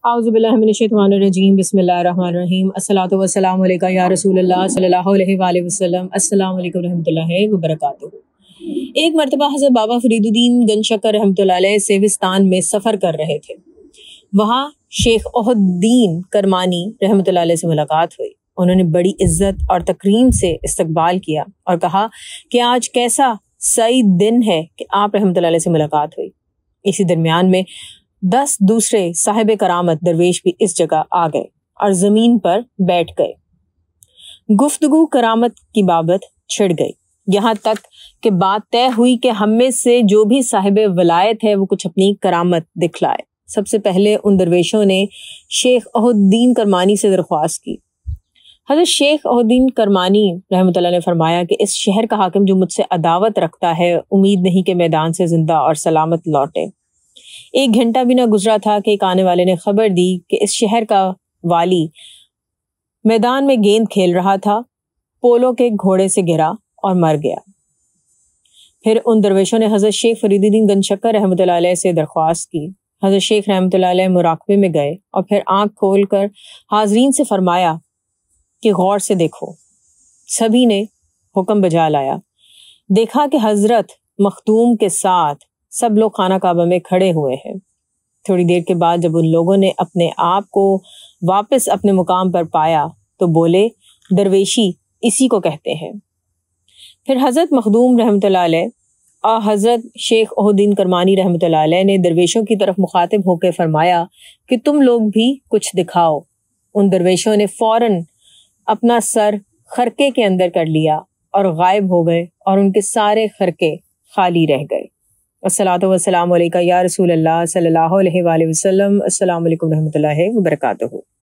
اعوذ باللہ من الشیطان الرجیم بسم اللہ الرحمن الرحیم الصلاۃ والسلام علیکہ یا رسول اللہ صلی اللہ علیہ وآلہ وسلم۔ السلام علیکم رحمۃ اللہ وبرکاتہ۔ ایک مرتبہ حضرت بابا فرید الدین گنج شکر رحمۃ اللہ علیہ سیوستان میں سفر کر رہے تھے۔ وہاں شیخ عہد الدین کرمانی رحمۃ اللہ علیہ سے ملاقات ہوئی۔ انہوں نے بڑی عزت اور تکریم سے استقبال کیا اور کہا کہ آج کیسا سعید دن ہے کہ آپ رحمۃ اللہ علیہ سے ملاقات ہوئی۔ اسی درمیان میں 10 دوسرے صاحب کرامت درویش بھی اس جگہ آ گئے اور زمین پر بیٹھ گئے۔ گفتگو کرامت کی بابت چھڑ گئی، یہاں تک کہ بات طے ہوئی کہ ہم میں سے جو بھی صاحب ولایت ہے وہ کچھ اپنی کرامت دکھلائے۔ سب سے پہلے ان درویشوں نے شیخ عہد الدین کرمانی سے درخواست کی۔ حضرت شیخ عہد الدین کرمانی رحمۃ اللہ نے فرمایا کہ اس شہر کا حاکم جو مجھ سے عداوت رکھتا ہے، امید نہیں کہ میدان سے زندہ اور سلامت لوٹے۔ 1 گھنٹہ بھی نہ گزرا تھا کہ ایک آنے والے نے خبر دی کہ اس شہر کا والی میدان میں گیند کھیل رہا تھا، پولو کے گھوڑے سے گرا اور مر گیا۔ پھر ان درویشوں نے حضرت شیخ فرید الدین گنج شکر رحمۃ اللہ علیہ سے درخواست کی۔ حضرت شیخ رحمۃ اللہ علیہ مراقبے میں گئے اور پھر آنکھ کھول کر حاضرین سے فرمایا کہ غور سے دیکھو۔ سبھی نے حکم بجا لایا۔ دیکھا کہ حضرت مخدوم کے ساتھ سب لوگ خانہ کعبہ میں کھڑے ہوئے ہیں۔ تھوڑی دیر کے بعد جب ان لوگوں نے اپنے آپ کو واپس اپنے مقام پر پایا تو بولے، درویشی اسی کو کہتے ہیں۔ پھر حضرت مخدوم رحمۃ اللہ علیہ اور حضرت شیخ عہد الدین کرمانی رحمۃ اللہ علیہ نے درویشوں کی طرف مخاطب ہو کے فرمایا کہ تم لوگ بھی کچھ دکھاؤ۔ ان درویشوں نے فوراً اپنا سر خرقے کے اندر کر لیا اور غائب ہو گئے اور ان کے سارے خرقے خالی رہ گئے۔ الصلاۃ والسلام علیکہ یا رسول اللہ صلی اللہ علیہ وآلہ وسلم۔ السلام علیکم رحمۃ اللہ وبرکاتہ۔